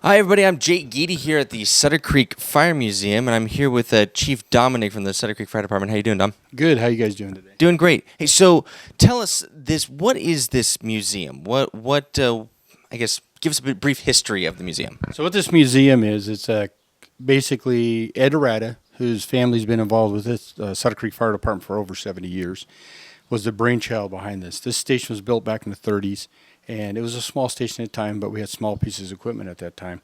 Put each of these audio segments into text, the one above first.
Hi, everybody. I'm Jake Guidi here at the Sutter Creek Fire Museum, and I'm here with Chief Dominic from the Sutter Creek Fire Department. How you doing, Dom? Good. How you guys doing today? Doing great. Hey, so tell us this. What is this museum? I guess, give us a brief history of the museum. So what this museum is, it's basically Ed Arata, whose family's been involved with this Sutter Creek Fire Department for over 70 years, was the brainchild behind this. This station was built back in the 30s, and it was a small station at the time, but we had small pieces of equipment at that time.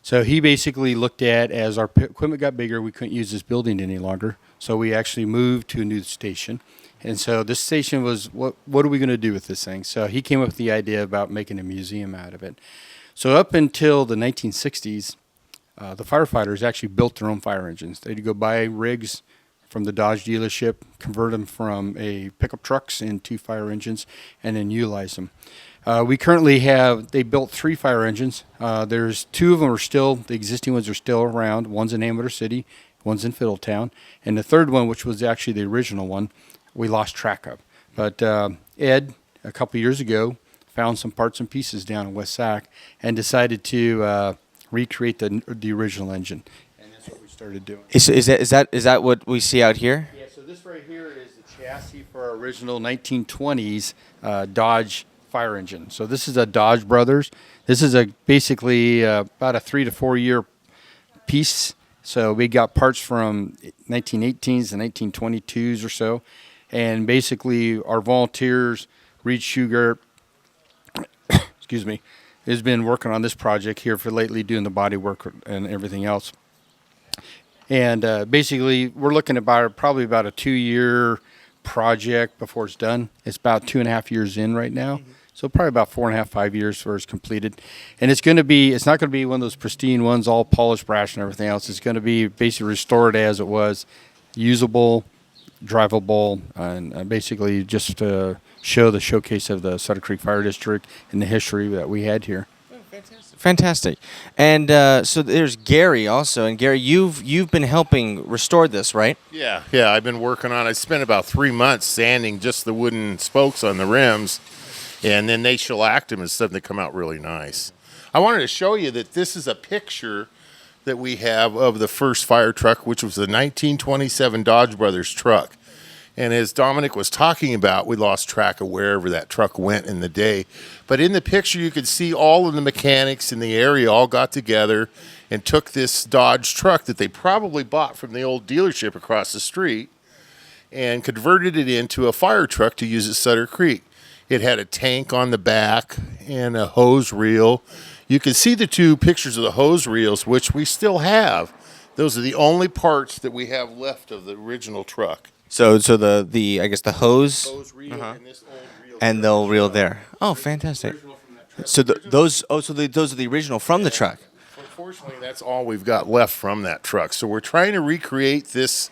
So he basically looked at, as our equipment got bigger, we couldn't use this building any longer, so we actually moved to a new station. And so this station was, what are we going to do with this thing? So he came up with the idea about making a museum out of it. So up until the 1960s, the firefighters actually built their own fire engines. They'd go buy rigs from the Dodge dealership, convert them from pickup trucks into fire engines, and then utilize them. We currently they built 3 fire engines. There's 2 of them the existing ones are still around. One's in Amateur City, one's in Fiddletown. And the third one, which was actually the original one, we lost track of. But Ed, a couple years ago, found some parts and pieces down in West Sac and decided to recreate the original engine. And that's what we started doing. Is that what we see out here? Yeah, so this right here is the chassis for our original 1920s Dodge fire engine. So this is a Dodge Brothers. This is basically about a 3 to 4 year piece. So we got parts from 1918s and 1922s or so. And basically our volunteers, Reed Sugar, excuse me, has been working on this project here for lately, doing the body work and everything else. And basically we're looking at probably about a 2-year project before it's done. It's about 2.5 years in right now. Mm-hmm. So probably about 4.5, 5 years before it's completed. And it's not going to be one of those pristine ones, all polished brass and everything else. It's going to be basically restored as it was, usable, drivable, and basically just to show the showcase of the Sutter Creek Fire District and the history that we had here. Fantastic. And so there's Gary also. And Gary, you've been helping restore this, right? Yeah, I've been working on it. I spent about 3 months sanding just the wooden spokes on the rims, and then they shellacked them and stuff, and they come out really nice. I wanted to show you that this is a picture that we have of the first fire truck, which was the 1927 Dodge Brothers truck. And as Dominic was talking about, we lost track of wherever that truck went in the day. But in the picture, you could see all of the mechanics in the area all got together and took this Dodge truck that they probably bought from the old dealership across the street and converted it into a fire truck to use at Sutter Creek. It had a tank on the back and a hose reel. You can see the 2 pictures of the hose reels, which we still have. Those are the only parts that we have left of the original truck. So the I guess the hose Reel and this old reel. and the old reel there. Oh, fantastic. So those are the original from the truck. Unfortunately, that's all we've got left from that truck. So we're trying to recreate this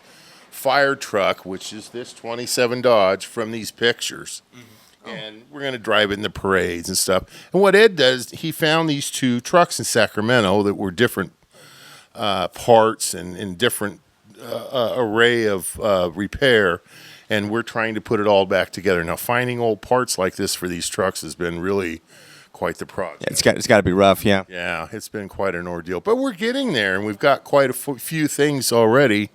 fire truck, which is this 27 Dodge, from these pictures. Mm-hmm. And we're going to drive it in the parades and stuff. And what Ed does, he found these 2 trucks in Sacramento that were different parts and different array of repair, and we're trying to put it all back together. Now, finding old parts like this for these trucks has been really quite the project. Yeah, it's got to be rough, yeah. Yeah, it's been quite an ordeal, but we're getting there, and we've got quite a few things already.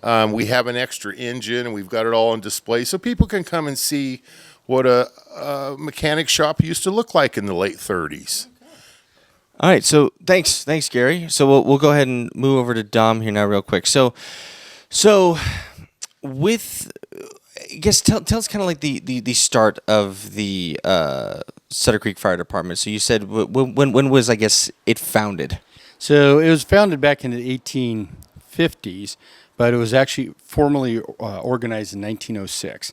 We have an extra engine, and we've got it all on display, so people can come and see what a mechanic shop used to look like in the late 30s. All right, so thanks, Gary. So we'll go ahead and move over to Dom here now, real quick. So with, I guess, tell us kind of like the start of the Sutter Creek Fire Department. So you said when was, I guess, it founded? So it was founded back in the 1850s, but it was actually formally organized in 1906.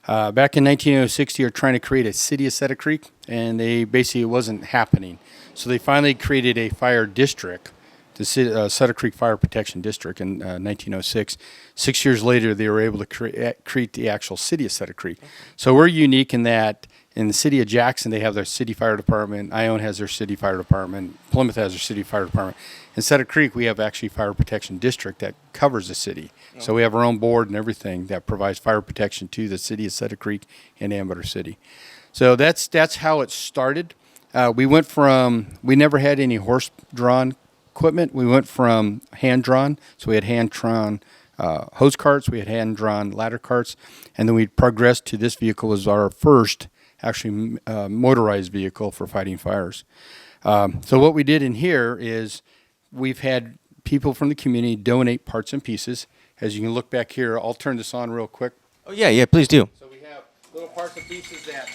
Back in 1906, they were trying to create a city of Sutter Creek, and it wasn't happening. So they finally created a fire district, the Sutter Creek Fire Protection District, in 1906. 6 years later, they were able to create the actual city of Sutter Creek. So we're unique in that in the city of Jackson, they have their city fire department. Ione has their city fire department. Plymouth has their city fire department. In Sutter Creek, we have actually fire protection district that covers the city. Oh. So we have our own board and everything that provides fire protection to the city of Sutter Creek and Amateur City. So that's how it started. We never had any horse-drawn equipment. We went from hand-drawn, so we had hand-drawn hose carts, we had hand-drawn ladder carts, and then we progressed to this vehicle was our first actually motorized vehicle for fighting fires. So what we did in here is we've had people from the community donate parts and pieces. As you can look back here, I'll turn this on real quick. Oh yeah, please do. So we have little parts and pieces that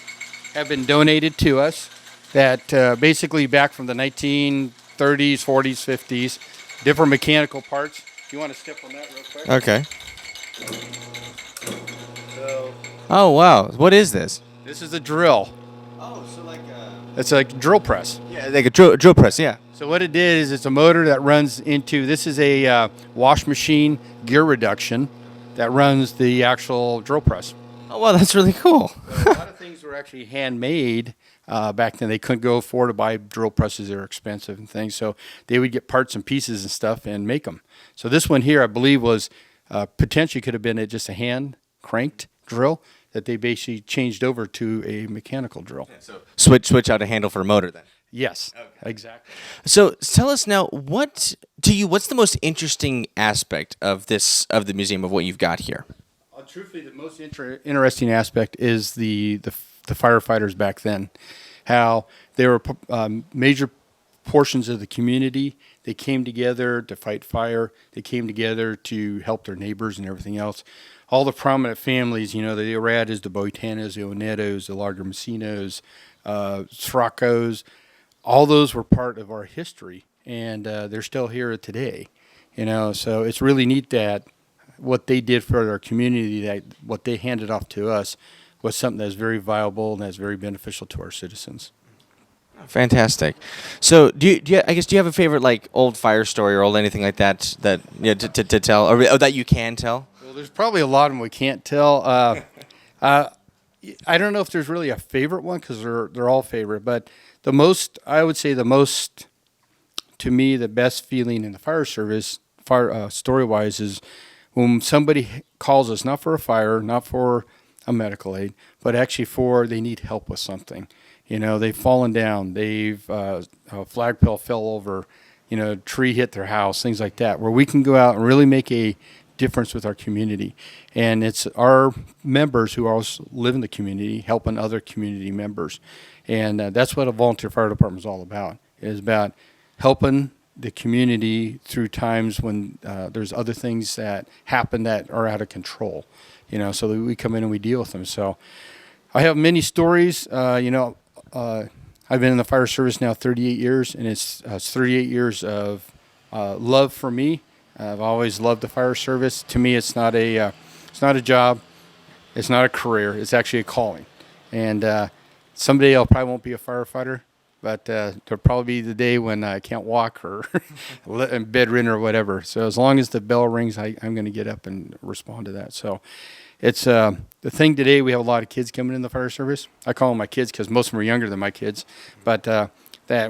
have been donated to us that basically back from the 1930s, 40s, 50s, different mechanical parts. You want to step on that real quick? Okay. So Oh wow, what is this? this is a drill. Oh, so like It's a drill press. yeah, like a drill press, yeah. So what it did is it's a motor that runs into, this is a wash machine gear reduction that runs the actual drill press. Oh wow, that's really cool. So a lot of things were actually handmade back then. They couldn't go afford to buy drill presses. They were expensive and things. So they would get parts and pieces and stuff and make them. So this one here, I believe, was potentially could have been just a hand cranked drill that they basically changed over to a mechanical drill. So switch out a handle for a motor then. Yes, exactly. So tell us now, what's the most interesting aspect of the museum of what you've got here? Truthfully, the most interesting aspect is the firefighters back then, how they were major portions of the community. They came together to fight fire. They came together to help their neighbors and everything else. All the prominent families, the Aradas, the Boitanas, the Onettos, the Larger-Messinos, Sraccos, all those were part of our history, and they're still here today. So it's really neat that what they did for our community, that what they handed off to us, was something that's very viable and that's very beneficial to our citizens. Fantastic. So do you have a favorite like old fire story or old anything like that to tell or that you can tell? Well, there's probably a lot of them we can't tell. I don't know if there's really a favorite one because they're all favorite, but I would say the most, to me, the best feeling in the fire service, story-wise, is when somebody calls us, not for a fire, not for a medical aid, but actually they need help with something. They've fallen down, a flagpole fell over, tree hit their house, things like that, where we can go out and really make a difference with our community. And it's our members who also live in the community helping other community members. And that's what a volunteer fire department is all about. It is about helping the community through times when there's other things that happen that are out of control, so that we come in and we deal with them. So I have many stories. I've been in the fire service now 38 years, and it's 38 years of love for me. I've always loved the fire service. To me, it's not a job. It's not a career. It's actually a calling. And someday I probably won't be a firefighter, but there'll probably be the day when I can't walk or in bedridden or whatever. So as long as the bell rings, I'm going to get up and respond to that. So it's the thing today. We have a lot of kids coming in the fire service. I call them my kids because most of them are younger than my kids. But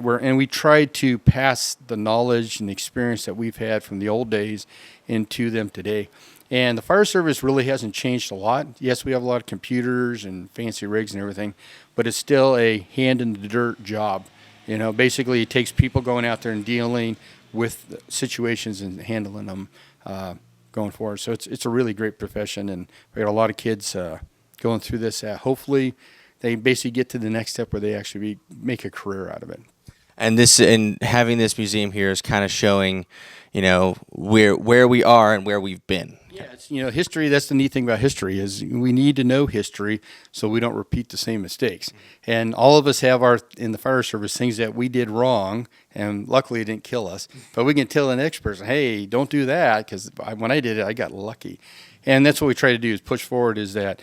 we try to pass the knowledge and the experience that we've had from the old days into them today. And the fire service really hasn't changed a lot. Yes, we have a lot of computers and fancy rigs and everything, but it's still a hand in the dirt job. Basically it takes people going out there and dealing with situations and handling them going forward. So it's a really great profession, and we got a lot of kids going through this. Hopefully they basically get to the next step where they actually make a career out of it. And having this museum here is kind of showing, where we are and where we've been. Yeah, it's, history. That's the neat thing about history is we need to know history so we don't repeat the same mistakes. And all of us have in the fire service things that we did wrong, and luckily it didn't kill us. But we can tell the next person, hey, don't do that, because when I did it, I got lucky. And that's what we try to do is push forward, is that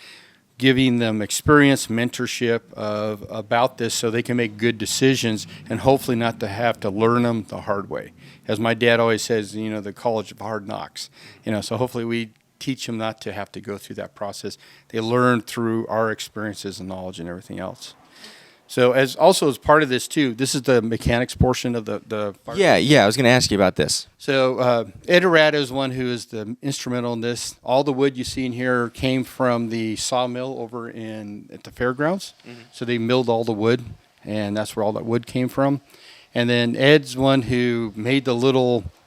giving them experience, mentorship about this so they can make good decisions and hopefully not to have to learn them the hard way. As my dad always says, the college of hard knocks. So hopefully we teach them not to have to go through that process. They learn through our experiences and knowledge and everything else. So as part of this too, this is the mechanics portion of the fire. Yeah, I was going to ask you about this. So Ed Arada is one who is the instrumental in this. All the wood you see in here came from the sawmill over at the fairgrounds. Mm-hmm. So they milled all the wood, and that's where all that wood came from. And then Ed's one who made the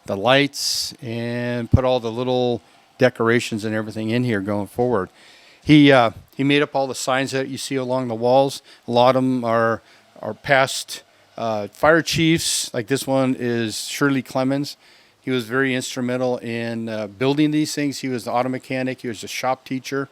lights and put all the little decorations and everything in here going forward. He made up all the signs that you see along the walls. A lot of them are past fire chiefs. Like this one is Shirley Clemens. He was very instrumental in building these things. He was the auto mechanic. He was a shop teacher.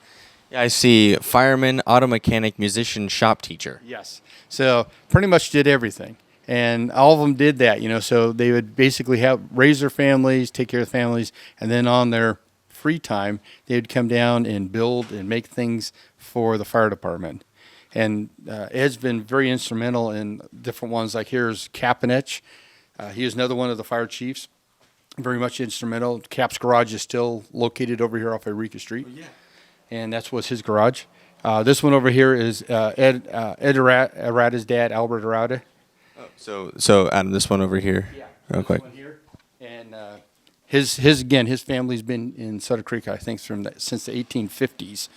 Yeah, I see fireman, auto mechanic, musician, shop teacher. Yes. So pretty much did everything. And all of them did that, so they would basically raise their families, take care of the families, and then on their free time, they would come down and build and make things for the fire department. And Ed's been very instrumental in different ones. Like here's Capanech. He is another one of the fire chiefs. Very much instrumental. Cap's garage is still located over here off Eureka Street. Oh, yeah. And that's what's his garage. This one over here is Ed Arada's dad, Albert Arada. So Adam, this one over here, Yeah, real quick. one here. And his family's been in Sutter Creek, I think, since the 1850s.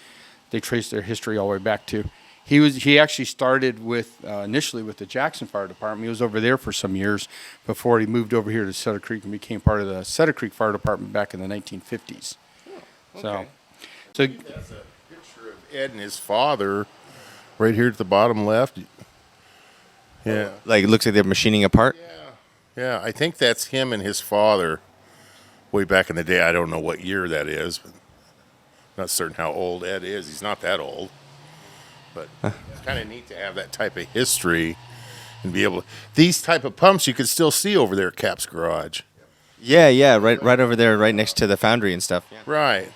They trace their history all the way back to. He actually started initially with the Jackson Fire Department. He was over there for some years before he moved over here to Sutter Creek and became part of the Sutter Creek Fire Department back in the 1950s. Oh, okay. So that's a picture of Ed and his father, right here at the bottom left. Yeah. Like it looks like they're machining a part. Yeah, I think that's him and his father way back in the day. I don't know what year that is, but not certain how old Ed is. He's not that old. But it's kind of neat to have that type of history and be able to. These type of pumps you can still see over there at Cap's garage. Yeah, right over there, right next to the foundry and stuff. Yeah. Right.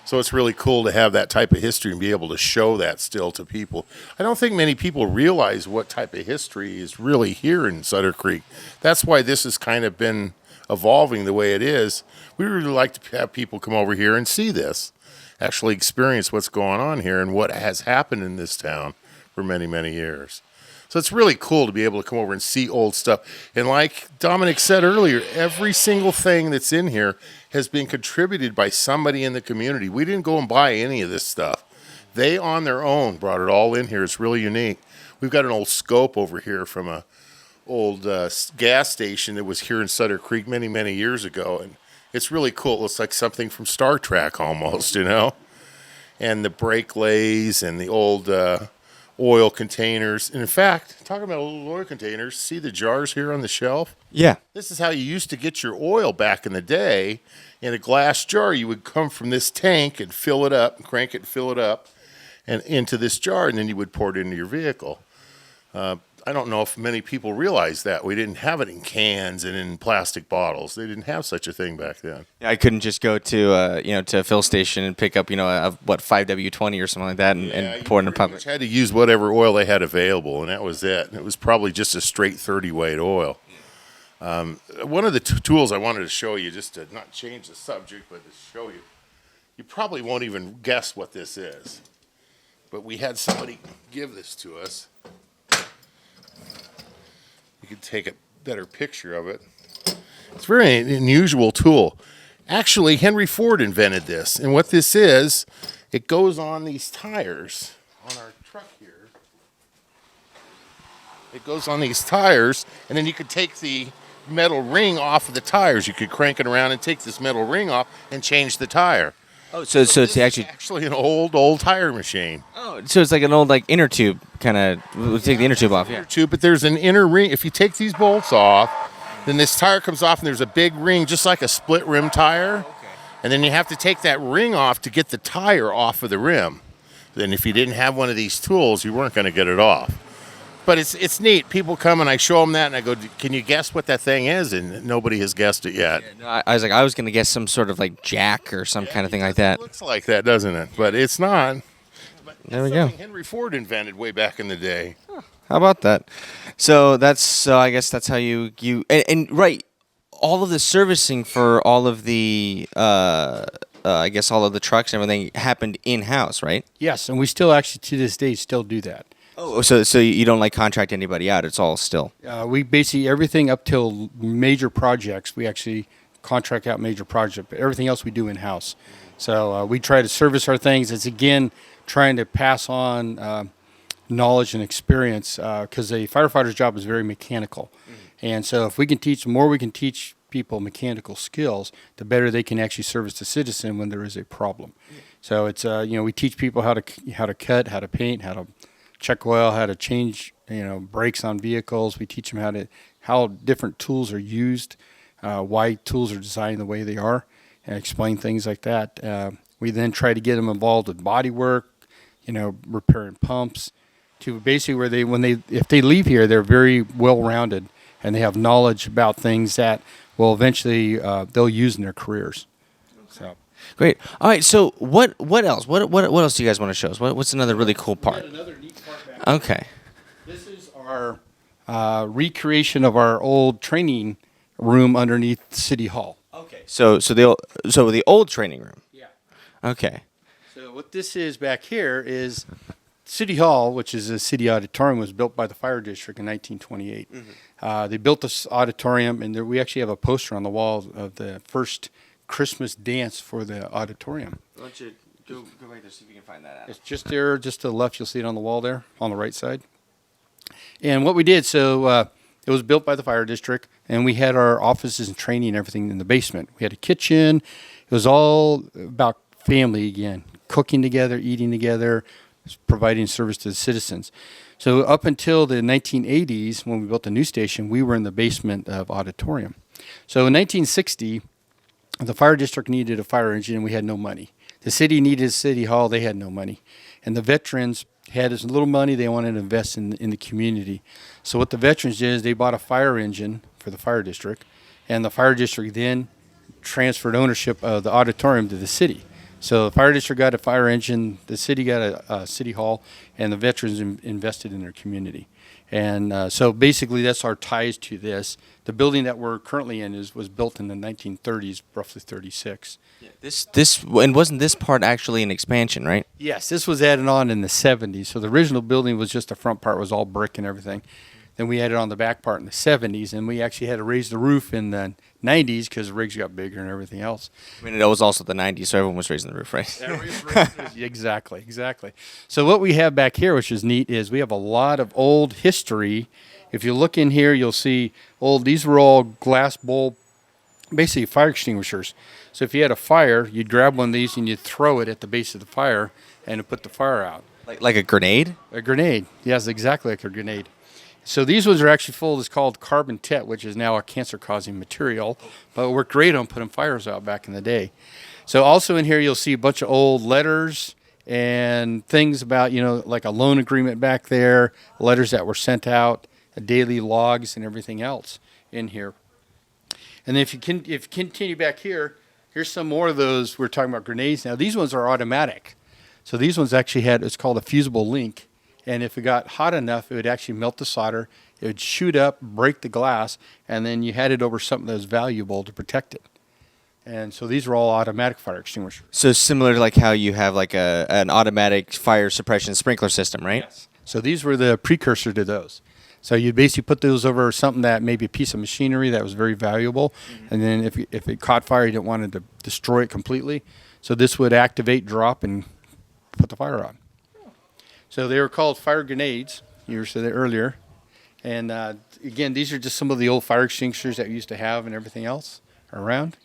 So it's really cool to have that type of history and be able to show that still to people. I don't think many people realize what type of history is really here in Sutter Creek. That's why this has kind of been evolving the way it is. We really like to have people come over here and see this, actually experience what's going on here and what has happened in this town for many, many years. So it's really cool to be able to come over and see old stuff. And like Dominic said earlier, every single thing that's in here has been contributed by somebody in the community. We didn't go and buy any of this stuff. They, on their own, brought it all in here. It's really unique. We've got an old scope over here from a old gas station that was here in Sutter Creek many, many years ago. And it's really cool. It looks like something from Star Trek almost, And the brake lays and the old oil containers. And in fact, talking about old oil containers, see the jars here on the shelf? Yeah. This is how you used to get your oil back in the day. In a glass jar, you would come from this tank and fill it up, and crank it and fill it up, and into this jar, and then you would pour it into your vehicle. I don't know if many people realize that. We didn't have it in cans and in plastic bottles. They didn't have such a thing back then. Yeah, I couldn't just go to to a fill station and pick up 5W20 or something like that and pour it in a pump. You had to use whatever oil they had available, and that was it. And it was probably just a straight 30-weight oil. One of the tools I wanted to show you, just to not change the subject, but to show you, you probably won't even guess what this is. But we had somebody give this to us. You can take a better picture of it. It's a very unusual tool. Actually, Henry Ford invented this. And what this is, it goes on these tires on our truck here. It goes on these tires, and then you could take the metal ring off of the tires. You could crank it around and take this metal ring off and change the tire. Oh, so it's actually an old tire machine. Oh, so it's like an old inner tube kind of. We'll take the inner tube off. Yeah. Inner tube, but there's an inner ring. If you take these bolts off, then this tire comes off, and there's a big ring, just like a split rim tire. Okay. And then you have to take that ring off to get the tire off of the rim. Then if you didn't have one of these tools, you weren't going to get it off. But it's neat. People come and I show them that, and I go, "Can you guess what that thing is?" And nobody has guessed it yet. Yeah, no, I was going to guess some sort of jack or some kind of thing like that. It looks like that, doesn't it? But it's not. But there we go. Henry Ford invented way back in the day. How about that? So I guess that's how you and right, all of the servicing for all of the I guess all of the trucks and everything happened in house, right? Yes, and we still actually to this day still do that. Oh, so you don't contract anybody out? It's all still. We basically everything up till major projects. We actually contract out major projects, but everything else we do in house. So we try to service our things. It's again trying to pass on knowledge and experience, because a firefighter's job is very mechanical. And so if we can teach, the more we can teach people mechanical skills, the better they can actually service the citizen when there is a problem. So it's, we teach people how to cut, how to paint, how to check oil, how to change, brakes on vehicles. We teach them how different tools are used, why tools are designed the way they are, and explain things like that. We then try to get them involved with body work, repairing pumps, to basically where if they leave here, they're very well-rounded and they have knowledge about things that will eventually they'll use in their careers. So Great. All right. So what else? What else do you guys want to show us? What's another really cool part? another neat part back there. Okay. This is our recreation of our old training room underneath City Hall. Okay. So the old training room. Yeah. Okay. So what this is back here is City Hall, which is a city auditorium, was built by the fire district in 1928. They built this auditorium, and we actually have a poster on the wall of the first Christmas dance for the auditorium. Why don't you go right there, see if you can find that out. It's just there, just to the left. You'll see it on the wall there, on the right side. And what we did, it was built by the fire district, and we had our offices and training and everything in the basement. We had a kitchen. It was all about family again, cooking together, eating together, providing service to the citizens. So up until the 1980s, when we built the new station, we were in the basement of auditorium. So in 1960, the fire district needed a fire engine, and we had no money. The city needed a city hall. They had no money. And the veterans had as little money they wanted to invest in the community. So what the veterans did is they bought a fire engine for the fire district, and the fire district then transferred ownership of the auditorium to the city. So the fire district got a fire engine, the city got a city hall, and the veterans invested in their community. And so basically that's our ties to this. The building that we're currently in was built in the 1930s, roughly 36. Yeah, and wasn't this part actually an expansion, right? Yes, this was added on in the 70s. So the original building was just the front part was all brick and everything. Then we added on the back part in the 70s, and we actually had to raise the roof in the 90s because the rigs got bigger and everything else. I mean, it was also the 90s, so everyone was raising the roof, right? Exactly. So what we have back here, which is neat, is we have a lot of old history. If you look in here, you'll see these were all glass bowl, basically fire extinguishers. So if you had a fire, you'd grab one of these and you'd throw it at the base of the fire and it put the fire out. Like a grenade? A grenade. Yes, exactly like a grenade. So these ones are actually full of what's called carbon tet, which is now a cancer-causing material, but it worked great on putting fires out back in the day. So also in here, you'll see a bunch of old letters and things about, like a loan agreement back there, letters that were sent out, daily logs and everything else in here. And then if you continue back here, here's some more of those. We're talking about grenades now. These ones are automatic. So these ones actually it's called a fusible link. And if it got hot enough, it would actually melt the solder. It would shoot up, break the glass, and then you had it over something that was valuable to protect it. And so these are all automatic fire extinguishers. So similar to like how you have like an automatic fire suppression sprinkler system, right? Yes. So these were the precursor to those. So you'd basically put those over something that maybe a piece of machinery that was very valuable, and then if it caught fire, you didn't want to destroy it completely. So this would activate, drop, and put the fire out. So they were called fire grenades. You said that earlier. And again, these are just some of the old fire extinguishers that we used to have and everything else around.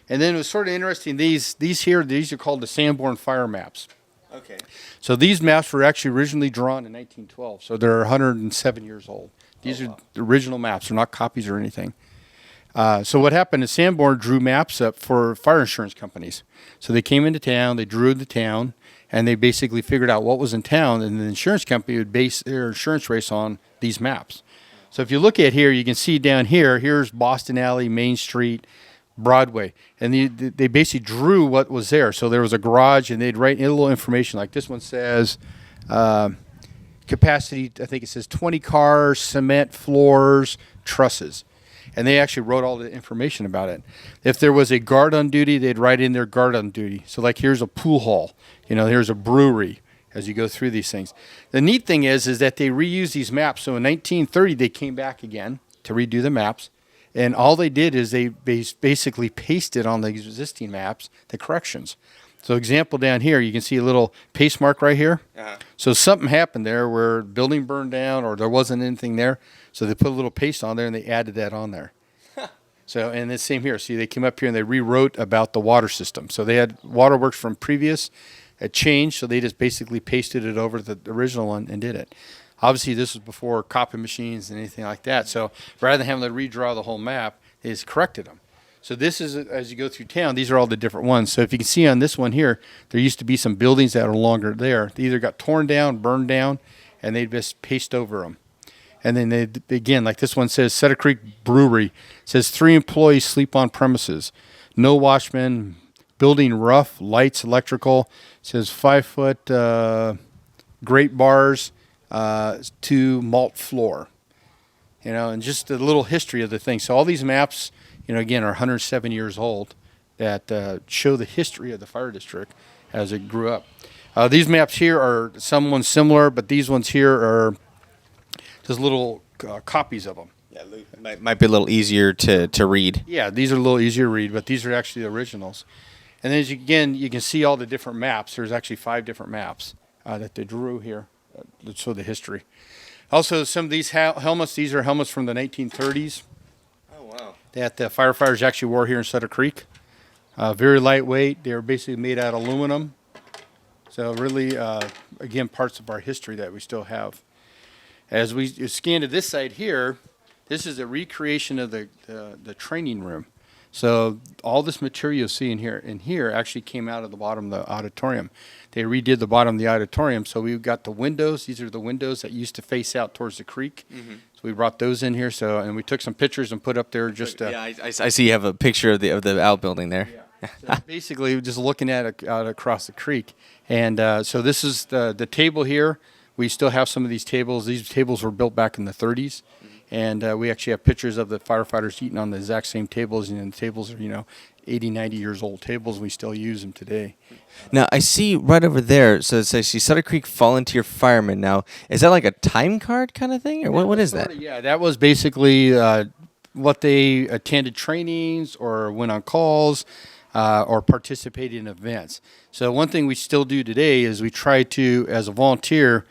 And then it was sort of interesting. These are called the Sanborn fire maps. Okay. So these maps were actually originally drawn in 1912. So they're 107 years old. These are the original maps. They're not copies or anything. So what happened is Sanborn drew maps up for fire insurance companies. So they came into town, they drew the town, and they basically figured out what was in town, and the insurance company would base their insurance race on these maps. So if you look at here, you can see down here, here's Boston Alley, Main Street, Broadway. And they basically drew what was there. So there was a garage, and they'd write in a little information, like this one says capacity, I think it says 20 cars, cement floors, trusses. And they actually wrote all the information about it. If there was a guard on duty, they'd write in their guard on duty. So like here's a pool hall, here's a brewery as you go through these things. The neat thing is that they reuse these maps. So in 1930, they came back again to redo the maps. And all they did is they basically pasted on the existing maps the corrections. So example down here, you can see a little paste mark right here. So something happened there where building burned down or there wasn't anything there. So they put a little paste on there and they added that on there. So, and the same here. See, they came up here and they rewrote about the water system. So they had waterworks from previous, had changed. So they just basically pasted it over the original one and did it. Obviously, this was before copy machines and anything like that. So rather than having to redraw the whole map, they just corrected them. So this is, as you go through town, these are all the different ones. So if you can see on this one here, there used to be some buildings that are longer there. They either got torn down, burned down, and they just paste over them. And then they, again, like this one says, Sutter Creek Brewery, says 3 employees sleep on premises. No watchman, building rough, lights, electrical. Says 5-foot grate bars, 2 malt floor. You know, and just a little history of the thing. So all these maps, you know, again, are 107 years old that show the history of the fire district as it grew up. These maps here are somewhat similar, but these ones here are just little copies of them. Yeah, might be a little easier to read. Yeah, these are a little easier to read, but these are actually the originals. And then, again, you can see all the different maps. There's actually 5 different maps that they drew here that show the history. Also, some of these helmets, these are helmets from the 1930s. Oh, wow. That the firefighters actually wore here in Sutter Creek. Very lightweight. They were basically made out of aluminum. So really, again, parts of our history that we still have. As we scan to this side here, this is a recreation of the training room. So all this material you see in here actually came out of the bottom of the auditorium. They redid the bottom of the auditorium, so we've got the windows. These are the windows that used to face out towards the creek. Mm-hmm. So we brought those in here. So, and we took some pictures and put up there just. Yeah, I see you have a picture of the outbuilding there. Yeah. So basically, just looking at it out across the creek, and so this is the table here. We still have some of these tables. These tables were built back in the 30s. And we actually have pictures of the firefighters eating on the exact same tables. And the tables are, 80, 90 years old tables. We still use them today. Now, I see right over there, so it says, Sutter Creek Volunteer Firemen. Now, is that like a time card kind of thing? Or what is that? Yeah, that was basically what they attended trainings or went on calls or participated in events. So one thing we still do today is we try to, as a volunteer,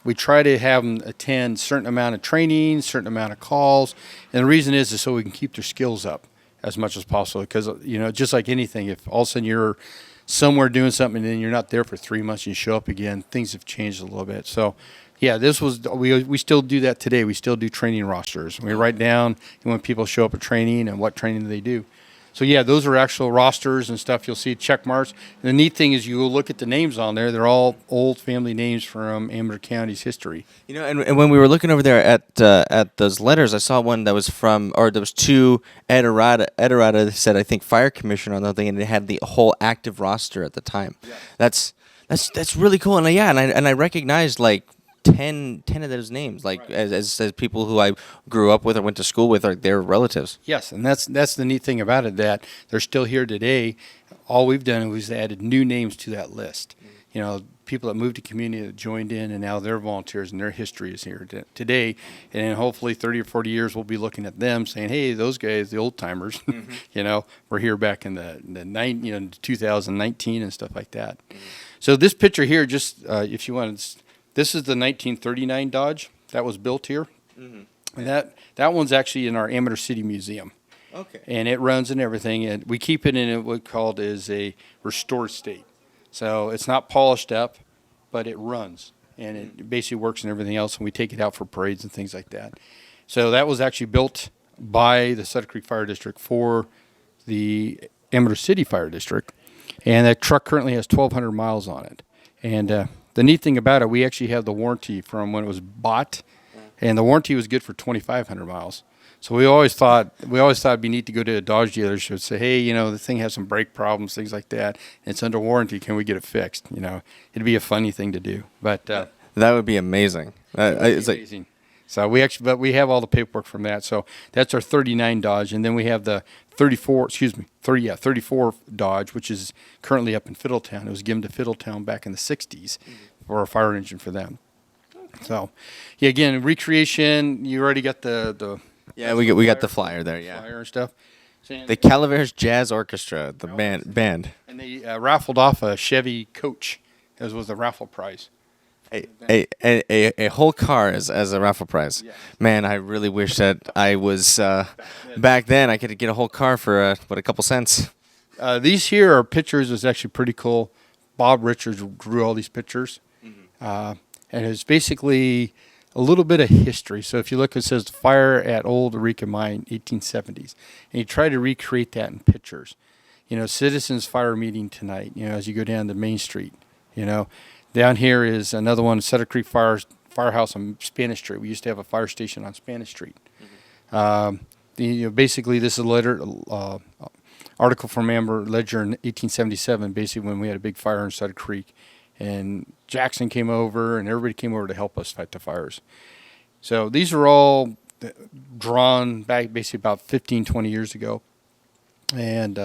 we try to have them attend a certain amount of training, certain amount of calls, and the reason is so we can keep their skills up as much as possible. Because just like anything, if all of a sudden you're somewhere doing something and then you're not there for 3 months and you show up again, things have changed a little bit. So, yeah, this was we still do that today. We still do training rosters. We write down when people show up at training and what training they do. So, yeah, those are actual rosters and stuff. You'll see check marks. And the neat thing is you look at the names on there. They're all old family names from Amador County's history. And when we were looking over there at those letters, I saw one that was there was 2 Edorata said, I think, fire commissioner on the thing, and it had the whole active roster at the time. Yeah. That's really cool. And I recognized, like, 10 of those names, like right. as people who I grew up with or went to school with, are their relatives. Yes, and that's the neat thing about it, that they're still here today. All we've done is added new names to that list. Mm-hmm. People that moved to community that joined in, and now they're volunteers, and their history is here today. And hopefully 30 or 40 years, we'll be looking at them saying, hey, those guys, the old timers, mm-hmm. We're here back in the 2019 and stuff like that. Mm-hmm. So this picture here, just if you want to, this is the 1939 Dodge that was built here. Mm-hmm. And that one's actually in our Amador City Museum. Okay. And it runs and everything. And we keep it in what's called is a restored state. So it's not polished up, but it runs. And it basically works and everything else. And we take it out for parades and things like that. So that was actually built by the Sutter Creek Fire District for the Amador City Fire District. And that truck currently has 1,200 miles on it. And the neat thing about it, we actually have the warranty from when it was bought, and the warranty was good for 2,500 miles. So we always thought it'd be neat to go to a Dodge dealership and say, hey, the thing has some brake problems, things like that. And it's under warranty. Can we get it fixed? It'd be a funny thing to do. But that would be amazing. It's amazing. So we have all the paperwork from that. So that's our 39 Dodge, and then we have the 34 Dodge, which is currently up in Fiddletown. It was given to Fiddletown back in the 60s for a fire engine for them. So, yeah, again, recreation, you already got the we got the flyer there, yeah. Flyer and stuff. The Calaveras Jazz Orchestra, the band. And they raffled off a Chevy Coach, as was the raffle prize. A whole car as a raffle prize. Yes. Man, I really wish that I was back then. I could get a whole car for a couple cents. These here are pictures. It's actually pretty cool. Bob Richards drew all these pictures, and it's basically a little bit of history. So if you look, it says fire at Old Eureka Mine, 1870s, and you try to recreate that in pictures. Citizens fire meeting tonight. As you go down to Main Street. Down here is another one, Sutter Creek Firehouse on Spanish Street. We used to have a fire station on Spanish Street. Basically, this is a letter, article from Amber Ledger in 1877, basically when we had a big fire in Sutter Creek. And Jackson came over, and everybody came over to help us fight the fires. So these are all drawn back basically about 15, 20 years ago. And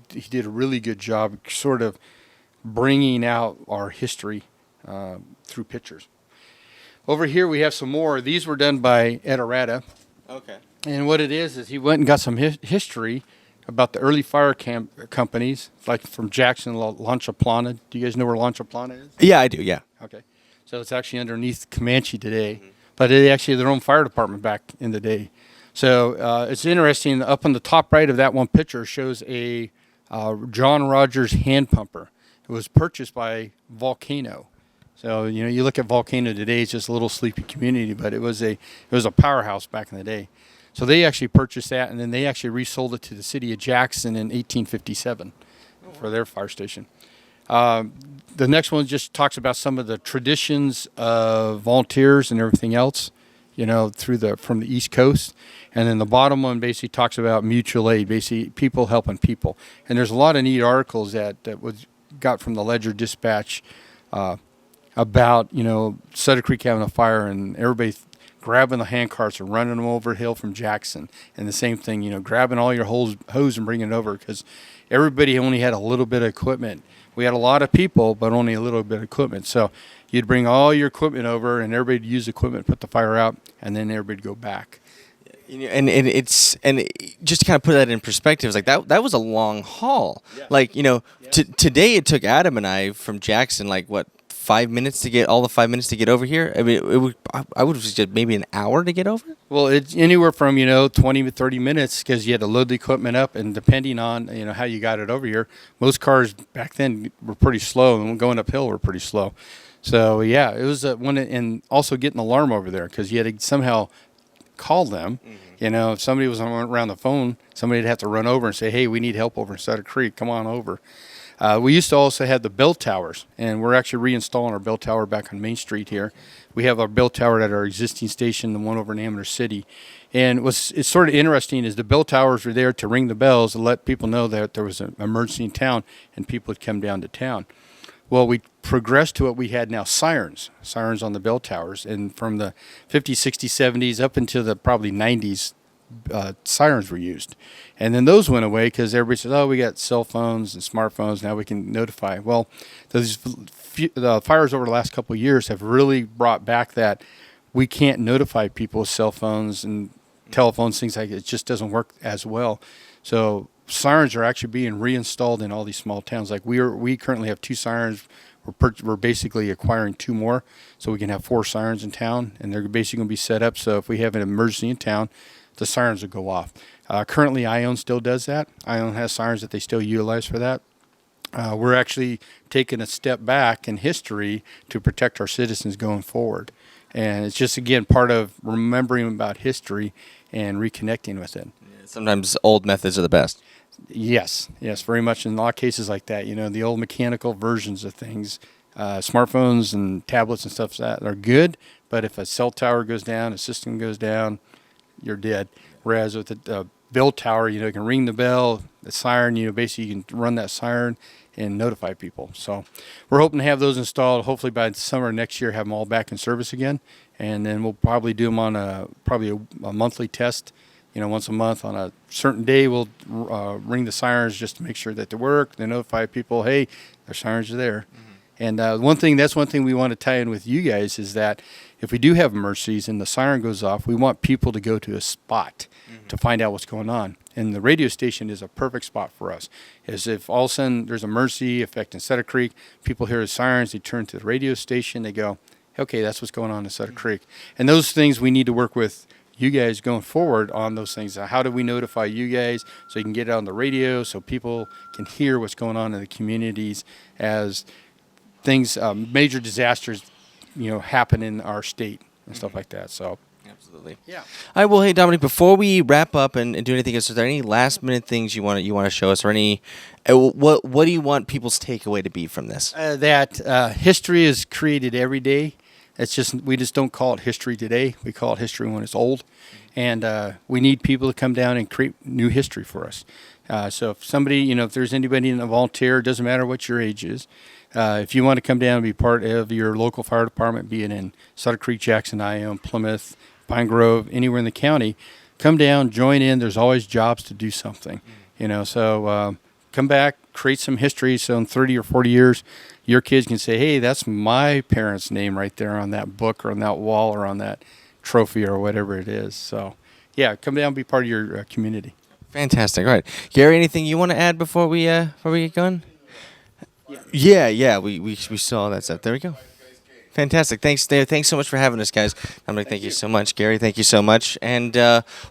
he did a really good job sort of bringing out our history through pictures. Over here we have some more. These were done by Ed Arata. Okay. And what it is he went and got some history about the early fire companies, like from Jackson, Lancha Plana. Do you guys know where Lancha Plana is? Yeah, I do, yeah. Okay. So it's actually underneath Comanche today, but they actually had their own fire department back in the day. So it's interesting. Up on the top right of that one picture shows a John Rogers hand pumper. It was purchased by Volcano. So you look at Volcano today; it's just a little sleepy community, but it was a powerhouse back in the day. So they actually purchased that, and then they actually resold it to the city of Jackson in 1857 for their fire station. The next one just talks about some of the traditions of volunteers and everything else, from the East Coast. And then the bottom one basically talks about mutual aid, basically people helping people. And there's a lot of neat articles that got from the Ledger Dispatch about, Sutter Creek having a fire and everybody grabbing the hand carts and running them over hill from Jackson. And the same thing, grabbing all your hose and bringing it over because everybody only had a little bit of equipment. We had a lot of people, but only a little bit of equipment. So you'd bring all your equipment over and everybody'd use equipment, put the fire out, and then everybody'd go back. And just to kind of put that in perspective, it's like that was a long haul. Yeah. Like today it took Adam and I from Jackson 5 minutes to get all the 5 minutes to get over here. I mean, I would have suggested maybe an hour to get over. Well, it's anywhere from 20 to 30 minutes because you had to load the equipment up, and depending on how you got it over here, most cars back then were pretty slow, and going uphill were pretty slow. So yeah, it was one, and also getting an alarm over there because you had to somehow call them. If somebody was around the phone, somebody'd have to run over and say, hey, we need help over in Sutter Creek. Come on over. We used to also have the bell towers, and we're actually reinstalling our bell tower back on Main Street here. We have our bell tower at our existing station, the one over in Amity City. And it's sort of interesting is the bell towers were there to ring the bells and let people know that there was an emergency in town and people would come down to town. Well, we progressed to what we had now, sirens on the bell towers. And from the 50s, 60s, 70s up into the probably 90s, sirens were used. And then those went away because everybody said, oh, we got cell phones and smartphones, now we can notify. Well, the fires over the last couple of years have really brought back that we can't notify people with cell phones and telephones, things like that. It just doesn't work as well. So sirens are actually being reinstalled in all these small towns. Like we currently have 2 sirens. We're basically acquiring 2 more, so we can have 4 sirens in town, and they're basically going to be set up so if we have an emergency in town, the sirens will go off. Currently, Ione still does that. Ione has sirens that they still utilize for that. We're actually taking a step back in history to protect our citizens going forward. And it's just, again, part of remembering about history and reconnecting with it. Sometimes old methods are the best. Yes, very much in a lot of cases like that. The old mechanical versions of things, smartphones and tablets and stuff that are good, but if a cell tower goes down, a system goes down, you're dead. Whereas with the bell tower, you can ring the bell, the siren, basically you can run that siren and notify people. So we're hoping to have those installed. Hopefully by the summer next year, have them all back in service again. And then we'll probably do them on a monthly test. Once a month on a certain day, we'll ring the sirens just to make sure that they work. They notify people, hey, their sirens are there. And one thing we want to tie in with you guys is that if we do have emergencies and the siren goes off, we want people to go to a spot to find out what's going on. And the radio station is a perfect spot for us. As if all of a sudden there's an emergency affecting Sutter Creek, people hear the sirens, they turn to the radio station, they go, okay, that's what's going on in Sutter Creek. And those things we need to work with you guys going forward on those things. How do we notify you guys so you can get it on the radio so people can hear what's going on in the communities as things, major disasters, happen in our state and stuff like that. So. Absolutely. Yeah. All right. Well, hey, Dominic. Before we wrap up and do anything else, is there any last minute things you want to show us, or any? What do you want people's takeaway to be from this? That history is created every day. It's just we just don't call it history today. We call it history when it's old, and we need people to come down and create new history for us. So if somebody, if there's anybody in a volunteer, it doesn't matter what your age is. If you want to come down and be part of your local fire department, be it in Sutter Creek, Jackson, Ione, Plymouth, Pine Grove, anywhere in the county, come down, join in. There's always jobs to do something, So come back, create some history. So in 30 or 40 years, your kids can say, hey, that's my parents' name right there on that book or on that wall or on that trophy or whatever it is. So, yeah, come down and be part of your community. Fantastic. All right, Gary, anything you want to add before we get going? Yeah. We saw that stuff. There we go. Fantastic. Thanks so much for having us, guys. Dominic, thank you so much. Gary, thank you so much. And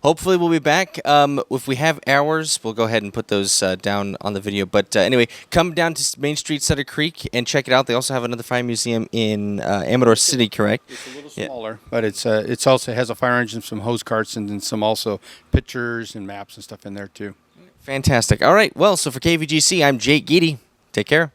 hopefully we'll be back. If we have hours, we'll go ahead and put those down on the video. But anyway, come down to Main Street, Sutter Creek, and check it out. They also have another fire museum in Amador City, correct? It's a little smaller, but it's also has a fire engine, some hose carts, and then some also pictures and maps and stuff in there too. Fantastic. All right. Well, so for KVGC, I'm Jake Guidi. Take care.